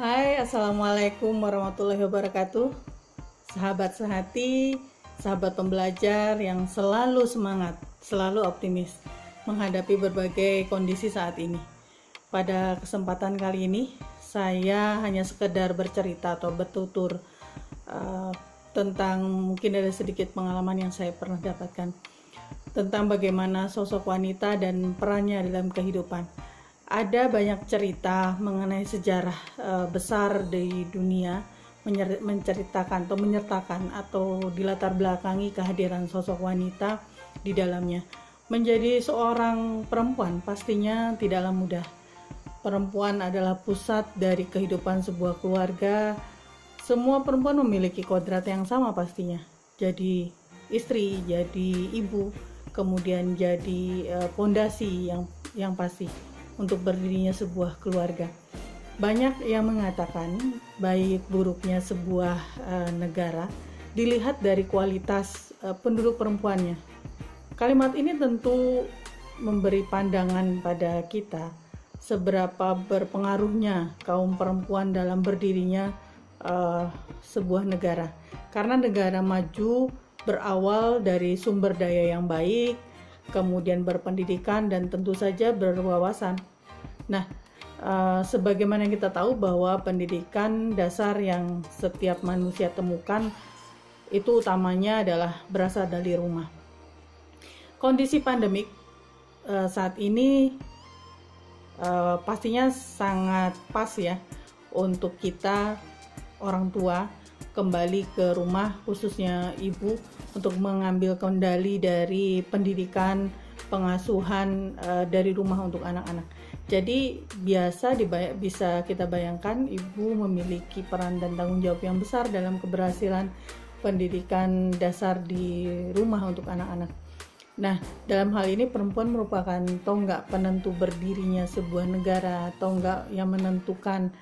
Hai, Assalamualaikum warahmatullahi wabarakatuh. Sahabat sehati, sahabat pembelajar yang selalu semangat, selalu optimis menghadapi berbagai kondisi saat ini. Pada kesempatan kali ini, saya hanya sekedar bercerita atau bertutur tentang mungkin ada sedikit pengalaman yang saya pernah dapatkan tentang bagaimana sosok wanita dan perannya dalam kehidupan. Ada banyak cerita mengenai sejarah besar di dunia menceritakan atau menyertakan atau dilatar belakangi kehadiran sosok wanita di dalamnya. Menjadi seorang perempuan pastinya tidaklah mudah. Perempuan adalah pusat dari kehidupan sebuah keluarga. Semua perempuan memiliki kodrat yang sama pastinya. Jadi istri, jadi ibu, kemudian jadi pondasi yang pasti untuk berdirinya sebuah keluarga. Banyak yang mengatakan baik buruknya sebuah negara dilihat dari kualitas penduduk perempuannya. Kalimat ini tentu memberi pandangan pada kita seberapa berpengaruhnya kaum perempuan dalam berdirinya sebuah negara. Karena negara maju berawal dari sumber daya yang baik, kemudian berpendidikan dan tentu saja berwawasan. Nah, sebagaimana kita tahu bahwa pendidikan dasar yang setiap manusia temukan itu utamanya adalah berasal dari rumah. Kondisi pandemik saat ini pastinya sangat pas ya untuk kita orang tua kembali ke rumah, khususnya ibu, untuk mengambil kendali dari pendidikan, pengasuhan dari rumah untuk anak-anak. Jadi bisa kita bayangkan ibu memiliki peran dan tanggung jawab yang besar dalam keberhasilan pendidikan dasar di rumah untuk anak-anak. Nah, dalam hal ini perempuan merupakan tonggak penentu berdirinya sebuah negara, tonggak yang menentukan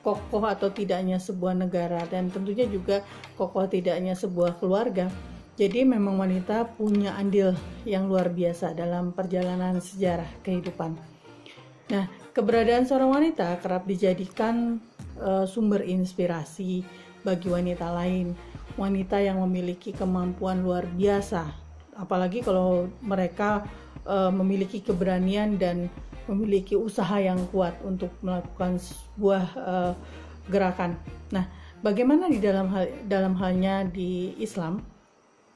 kokoh atau tidaknya sebuah negara, dan tentunya juga kokoh tidaknya sebuah keluarga. Jadi memang wanita punya andil yang luar biasa dalam perjalanan sejarah kehidupan. Nah, keberadaan seorang wanita kerap dijadikan sumber inspirasi bagi wanita lain, wanita yang memiliki kemampuan luar biasa, apalagi kalau mereka memiliki keberanian dan memiliki usaha yang kuat untuk melakukan sebuah gerakan. Nah, bagaimana dalam halnya di Islam?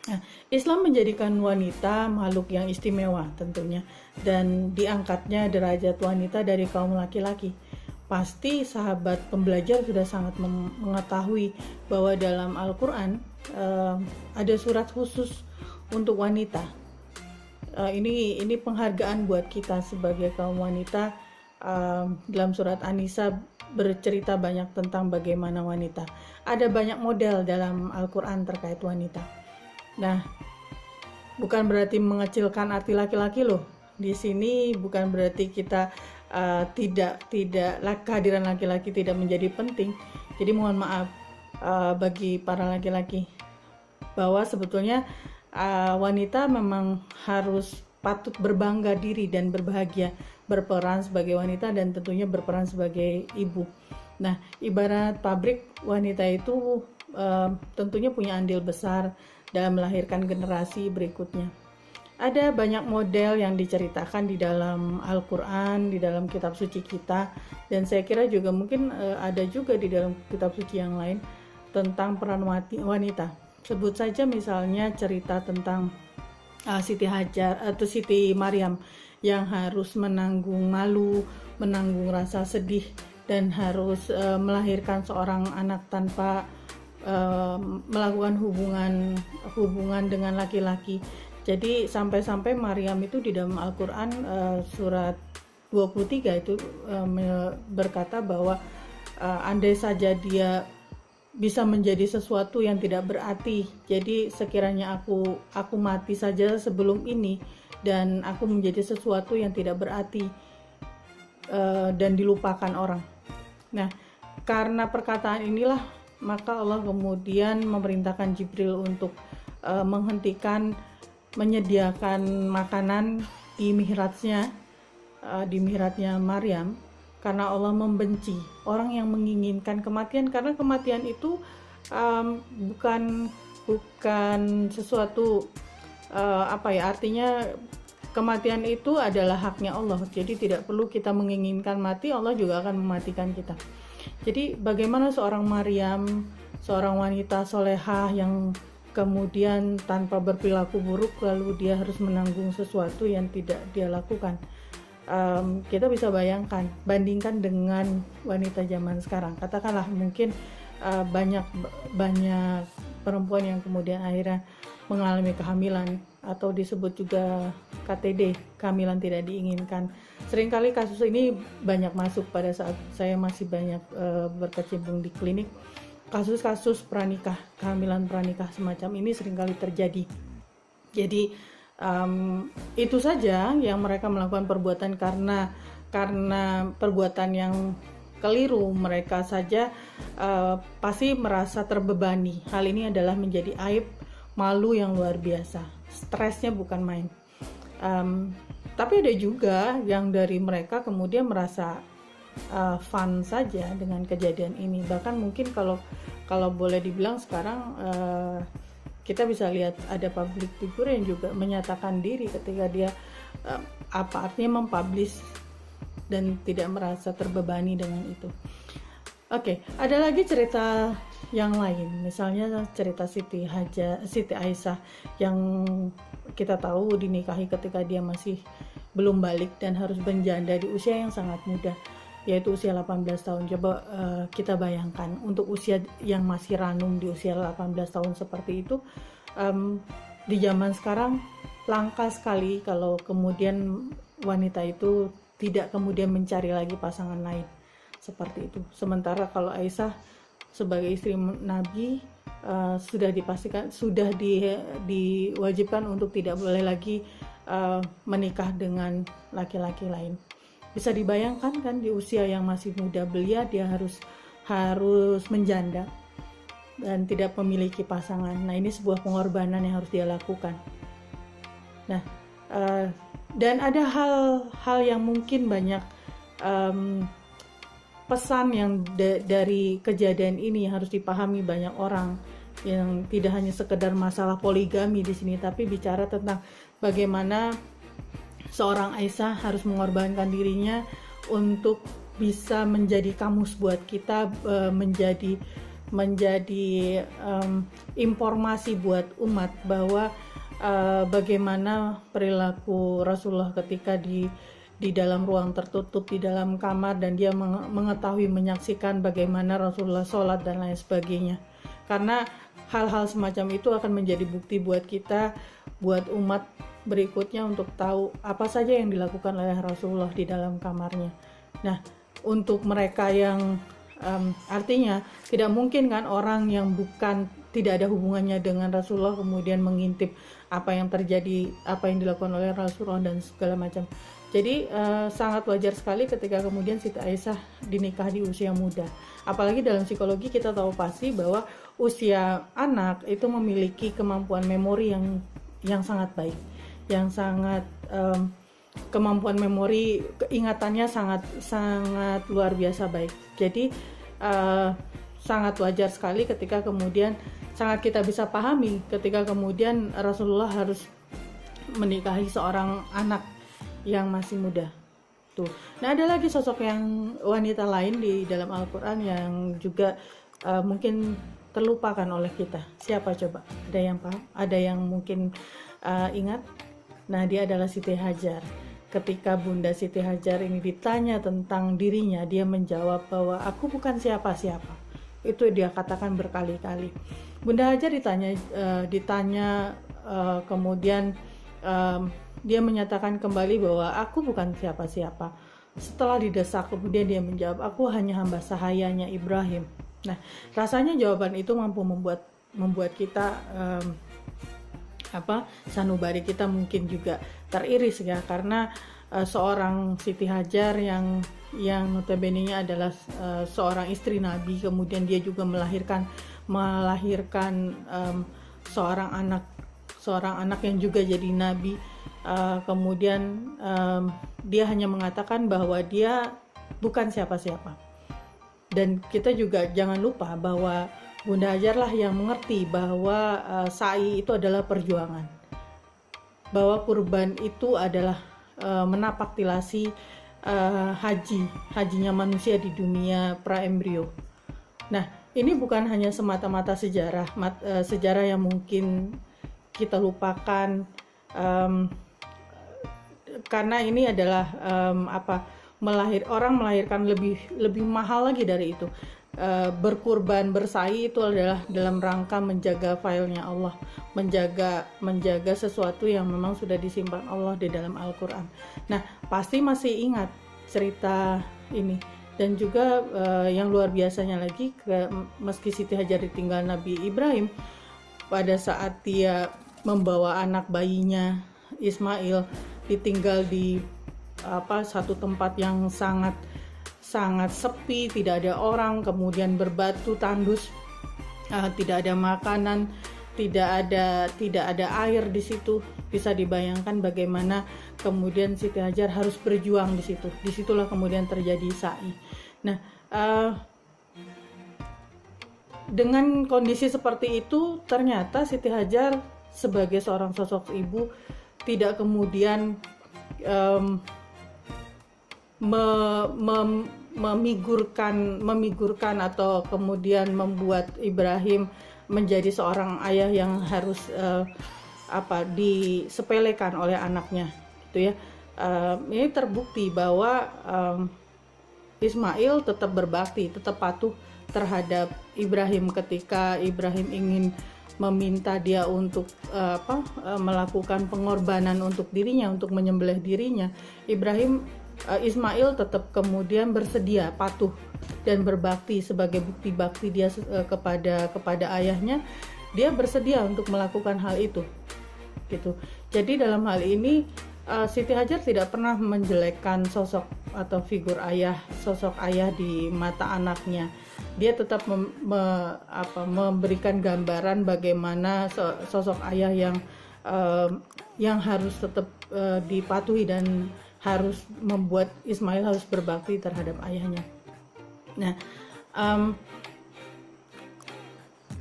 Nah, Islam menjadikan wanita makhluk yang istimewa tentunya, dan diangkatnya derajat wanita dari kaum laki-laki. Pasti sahabat pembelajar sudah sangat mengetahui bahwa dalam Al-Quran ada surat khusus untuk wanita. Ini penghargaan buat kita sebagai kaum wanita. Dalam surat An-Nisa bercerita banyak tentang bagaimana wanita. Ada banyak model dalam Al-Quran terkait wanita. Nah, bukan berarti mengecilkan arti laki-laki loh. Di sini bukan berarti kita tidak kehadiran laki-laki tidak menjadi penting. Jadi mohon maaf bagi para laki-laki bahwa sebetulnya wanita memang harus patut berbangga diri dan berbahagia berperan sebagai wanita dan tentunya berperan sebagai ibu. Nah, ibarat pabrik, wanita itu tentunya punya andil besar dalam melahirkan generasi berikutnya. Ada banyak model yang diceritakan di dalam Al-Quran, di dalam kitab suci kita, dan saya kira juga mungkin ada juga di dalam kitab suci yang lain tentang peran wanita. Sebut saja misalnya cerita tentang Siti Hajar atau Siti Maryam yang harus menanggung malu, menanggung rasa sedih, dan harus melahirkan seorang anak tanpa melakukan hubungan dengan laki-laki. Jadi sampai-sampai Maryam itu di dalam Al-Quran surat 23 itu berkata bahwa andai saja dia bisa menjadi sesuatu yang tidak berarti, jadi sekiranya aku mati saja sebelum ini dan aku menjadi sesuatu yang tidak berarti dan dilupakan orang. Nah, karena perkataan inilah maka Allah kemudian memerintahkan Jibril untuk menyediakan makanan di mihrabnya Maryam karena Allah membenci orang yang menginginkan kematian, karena kematian itu bukan sesuatu artinya kematian itu adalah haknya Allah. Jadi tidak perlu kita menginginkan mati, Allah juga akan mematikan kita. Jadi bagaimana seorang Maryam, seorang wanita solehah yang kemudian tanpa berperilaku buruk lalu dia harus menanggung sesuatu yang tidak dia lakukan. Kita bisa bayangkan, bandingkan dengan wanita zaman sekarang. Katakanlah mungkin banyak perempuan yang kemudian akhirnya mengalami kehamilan atau disebut juga KTD, kehamilan tidak diinginkan. Seringkali kasus ini banyak masuk pada saat saya masih banyak berkecimpung di klinik. Kasus-kasus pranikah, kehamilan pranikah semacam ini seringkali terjadi. Jadi itu saja yang mereka melakukan perbuatan karena perbuatan yang keliru, mereka saja pasti merasa terbebani. Hal ini adalah menjadi aib, malu yang luar biasa. Stresnya bukan main. Tapi ada juga yang dari mereka kemudian merasa fun saja dengan kejadian ini. Bahkan mungkin kalau boleh dibilang sekarang kita bisa lihat ada public figure yang juga menyatakan diri ketika dia artinya mempublish dan tidak merasa terbebani dengan itu. Oke, ada lagi cerita yang lain, misalnya cerita Siti Aisyah yang kita tahu dinikahi ketika dia masih belum balik dan harus berjanda di usia yang sangat muda, yaitu usia 18 tahun. Coba kita bayangkan untuk usia yang masih ranum di usia 18 tahun seperti itu, di zaman sekarang langka sekali kalau kemudian wanita itu tidak kemudian mencari lagi pasangan lain seperti itu. Sementara kalau Aisyah sebagai istri Nabi sudah dipastikan, sudah diwajibkan untuk tidak boleh lagi menikah dengan laki-laki lain. Bisa dibayangkan kan, di usia yang masih muda belia dia harus menjanda dan tidak memiliki pasangan. Nah, ini sebuah pengorbanan yang harus dia lakukan. Nah, dan ada hal yang mungkin banyak pesan yang dari kejadian ini harus dipahami banyak orang, yang tidak hanya sekedar masalah poligami di sini, tapi bicara tentang bagaimana seorang Aisyah harus mengorbankan dirinya untuk bisa menjadi kamus buat kita, menjadi informasi buat umat bahwa bagaimana perilaku Rasulullah ketika di dalam ruang tertutup, di dalam kamar, dan dia mengetahui, menyaksikan bagaimana Rasulullah sholat dan lain sebagainya. Karena hal-hal semacam itu akan menjadi bukti buat kita, buat umat berikutnya untuk tahu apa saja yang dilakukan oleh Rasulullah di dalam kamarnya. Nah, untuk mereka yang artinya tidak mungkin kan orang yang tidak ada hubungannya dengan Rasulullah kemudian mengintip apa yang terjadi, apa yang dilakukan oleh Rasulullah dan segala macam. Jadi sangat wajar sekali ketika kemudian Siti Aisyah dinikah di usia muda. Apalagi dalam psikologi kita tahu pasti bahwa usia anak itu memiliki kemampuan memori yang sangat baik, yang sangat kemampuan memori, keingatannya sangat luar biasa baik. Jadi sangat wajar sekali ketika kemudian sangat kita bisa pahami ketika kemudian Rasulullah harus menikahi seorang anak yang masih muda tuh. Nah, ada lagi sosok yang wanita lain di dalam Al-Quran yang juga mungkin terlupakan oleh kita. Siapa coba? Ada yang paham? Ada yang mungkin ingat? Nah, dia adalah Siti Hajar. Ketika Bunda Siti Hajar ini ditanya tentang dirinya, dia menjawab bahwa aku bukan siapa-siapa. Itu dia katakan berkali-kali. Bunda Hajar ditanya kemudian dia menyatakan kembali bahwa aku bukan siapa-siapa. Setelah didesak kemudian dia menjawab, aku hanya hamba sahayanya Ibrahim. Nah, rasanya jawaban itu mampu membuat kita sanubari kita mungkin juga teriris ya, karena seorang Siti Hajar yang notabene-nya adalah seorang istri Nabi, kemudian dia juga melahirkan seorang anak yang juga jadi Nabi. Kemudian dia hanya mengatakan bahwa dia bukan siapa-siapa. Dan kita juga jangan lupa bahwa Bunda Hajar lah yang mengerti bahwa sa'i itu adalah perjuangan, bahwa kurban itu adalah menapaktilasi hajinya manusia di dunia praembrio. Nah, ini bukan hanya semata-mata sejarah yang mungkin kita lupakan, karena ini adalah orang melahirkan lebih mahal lagi dari itu. Berkurban, bersa'i itu adalah dalam rangka menjaga filenya Allah, menjaga sesuatu yang memang sudah disimpan Allah di dalam Al-Quran. Nah, pasti masih ingat cerita ini. Dan juga yang luar biasanya lagi, meski Siti Hajar ditinggal Nabi Ibrahim, pada saat dia membawa anak bayinya Ismail, ditinggal di satu tempat yang sangat sepi, tidak ada orang, kemudian berbatu tandus, tidak ada makanan, tidak ada air di situ. Bisa dibayangkan bagaimana kemudian Siti Hajar harus berjuang di situ. Disitulah kemudian terjadi sa'i. Nah, dengan kondisi seperti itu, ternyata Siti Hajar sebagai seorang sosok ibu tidak kemudian memigurkan atau kemudian membuat Ibrahim menjadi seorang ayah yang harus disepelekan oleh anaknya, gitu ya. Ini terbukti bahwa Ismail tetap berbakti, tetap patuh terhadap Ibrahim ketika Ibrahim ingin meminta dia untuk melakukan pengorbanan untuk dirinya, untuk menyembelih dirinya. Ismail tetap kemudian bersedia patuh dan berbakti sebagai bukti bakti dia kepada ayahnya. Dia bersedia untuk melakukan hal itu, gitu. Jadi dalam hal ini Siti Hajar tidak pernah menjelekkan sosok atau figur ayah, sosok ayah di mata anaknya. Dia tetap memberikan gambaran bagaimana sosok ayah yang harus tetap dipatuhi dan harus membuat Ismail harus berbakti terhadap ayahnya. Nah,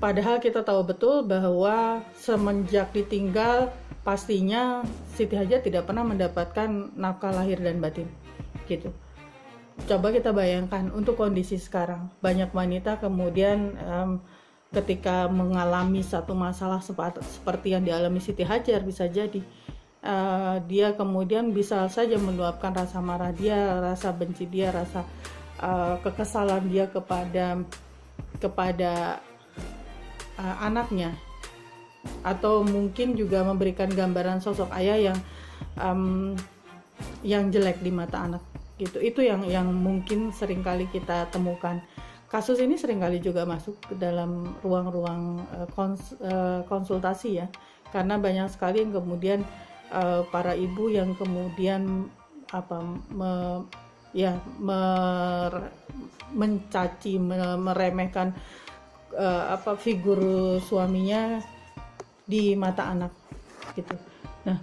padahal kita tahu betul bahwa semenjak ditinggal, pastinya Siti Hajar tidak pernah mendapatkan nafkah lahir dan batin, gitu. Coba kita bayangkan untuk kondisi sekarang, banyak wanita kemudian ketika mengalami satu masalah seperti yang dialami Siti Hajar, bisa jadi dia kemudian bisa saja meluapkan rasa marah dia, rasa benci dia, rasa kekesalan dia kepada anaknya, atau mungkin juga memberikan gambaran sosok ayah yang jelek di mata anak, gitu. Itu yang mungkin seringkali kita temukan. Kasus ini seringkali juga masuk ke dalam ruang-ruang konsultasi ya, karena banyak sekali yang kemudian para ibu yang kemudian mencaci, meremehkan figur suaminya di mata anak, gitu. Nah,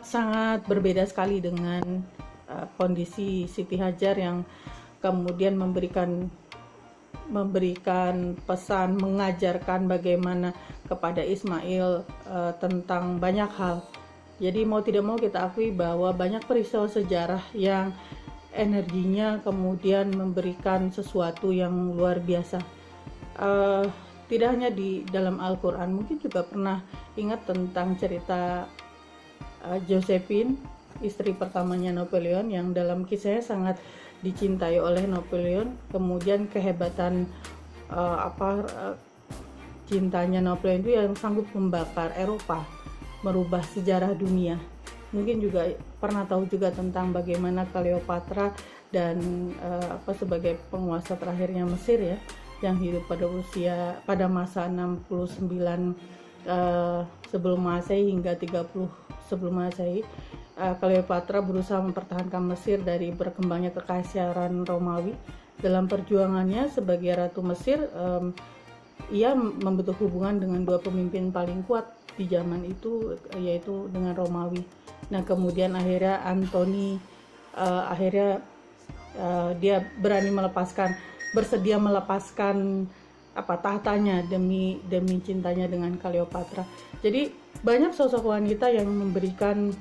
sangat berbeda sekali dengan kondisi Siti Hajar yang kemudian memberikan pesan, mengajarkan bagaimana kepada Ismail tentang banyak hal. Jadi mau tidak mau kita akui bahwa banyak peristiwa sejarah yang energinya kemudian memberikan sesuatu yang luar biasa. Tidak hanya di dalam Al-Quran, mungkin juga pernah ingat tentang cerita Josephine, istri pertamanya Napoleon, yang dalam kisahnya sangat dicintai oleh Napoleon. Kemudian kehebatan cintanya Napoleon itu yang sanggup membakar Eropa, merubah sejarah dunia. Mungkin juga pernah tahu juga tentang bagaimana Cleopatra dan sebagai penguasa terakhirnya Mesir ya, yang hidup pada masa 69 sebelum Masehi hingga 30 sebelum Masehi. Cleopatra berusaha mempertahankan Mesir dari berkembangnya kekaisaran Romawi. Dalam perjuangannya sebagai Ratu Mesir, ia membentuk hubungan dengan dua pemimpin paling kuat di zaman itu, yaitu dengan Romawi. Nah, kemudian akhirnya Antoni akhirnya dia bersedia melepaskan tahtanya demi cintanya dengan Cleopatra. Jadi banyak sosok wanita yang memberikan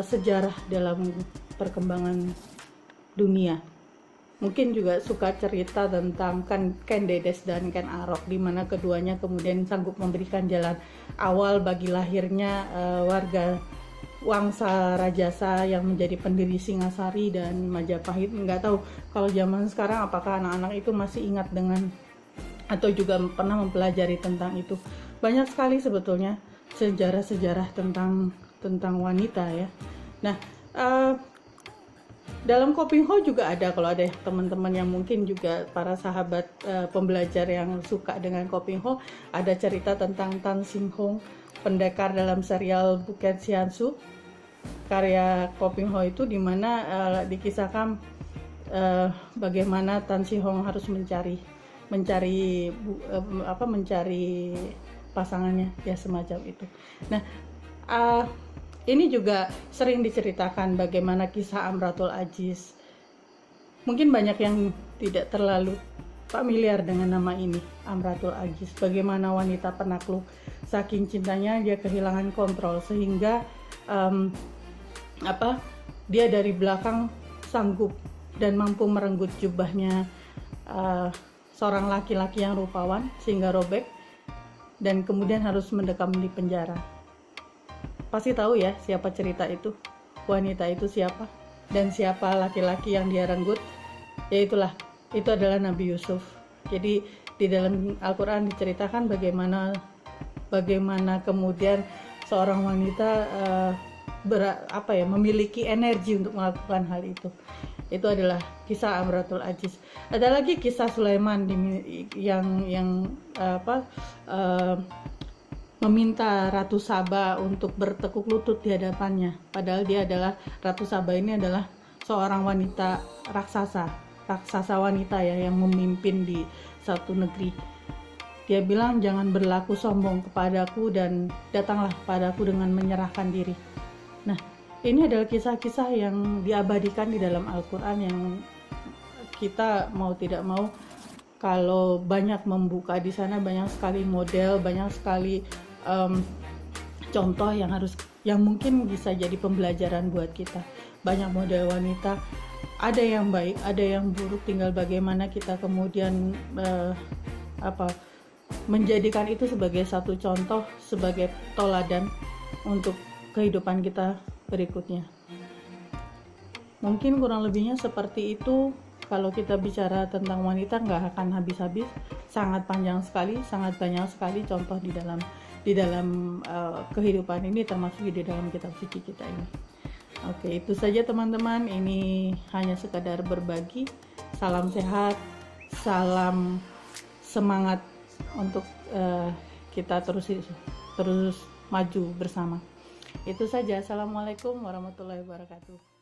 sejarah dalam perkembangan dunia. Mungkin juga suka cerita tentang Candace dan Ken Arok, di mana keduanya kemudian sanggup memberikan jalan awal bagi lahirnya warga Wangsa Rajasa yang menjadi pendiri Singasari dan Majapahit. Nggak tahu kalau zaman sekarang apakah anak-anak itu masih ingat dengan atau juga pernah mempelajari tentang itu. Banyak sekali sebetulnya sejarah-sejarah tentang wanita ya. Nah, dalam Koping Ho juga ada, kalau ada teman-teman yang mungkin juga para sahabat pembelajar yang suka dengan Koping Ho, ada cerita tentang Tan Sing Hong, pendekar dalam serial Buket Siansu, karya Koping Ho itu, dimana dikisahkan bagaimana Tan Sing Hong harus mencari pasangannya ya, semacam itu. Nah, ini juga sering diceritakan bagaimana kisah Amratul Aziz. Mungkin banyak yang tidak terlalu familiar dengan nama ini, Amratul Aziz. Bagaimana wanita penakluk, saking cintanya dia kehilangan kontrol sehingga dia dari belakang sanggup dan mampu merenggut jubahnya seorang laki-laki yang rupawan sehingga robek, dan kemudian harus mendekam di penjara. Pasti tahu ya siapa cerita itu, wanita itu siapa, dan siapa laki-laki yang dia renggut. Itu adalah Nabi Yusuf. Jadi di dalam Al-Quran diceritakan bagaimana kemudian seorang wanita memiliki energi untuk melakukan hal itu. Itu adalah kisah Amratul Aziz. Ada lagi kisah Sulaiman yang meminta Ratu Saba untuk bertekuk lutut di hadapannya. Padahal Ratu Saba ini adalah seorang wanita raksasa wanita ya, yang memimpin di satu negeri. Dia bilang, jangan berlaku sombong kepadaku dan datanglah kepadaku dengan menyerahkan diri. Nah, ini adalah kisah-kisah yang diabadikan di dalam Al-Quran, yang kita mau tidak mau, kalau banyak membuka di sana, banyak sekali model, banyak sekali contoh yang mungkin bisa jadi pembelajaran buat kita. Banyak model wanita, ada yang baik, ada yang buruk, tinggal bagaimana kita kemudian menjadikan itu sebagai satu contoh, sebagai toladan untuk kehidupan kita berikutnya. Mungkin kurang lebihnya seperti itu. Kalau kita bicara tentang wanita nggak akan habis-habis, sangat panjang sekali, sangat banyak sekali contoh di dalam kehidupan ini, termasuk di dalam kitab suci kita ini. Oke, itu saja teman-teman. Ini hanya sekadar berbagi. Salam sehat, salam semangat untuk kita terus maju bersama. Itu saja. Assalamualaikum warahmatullahi wabarakatuh.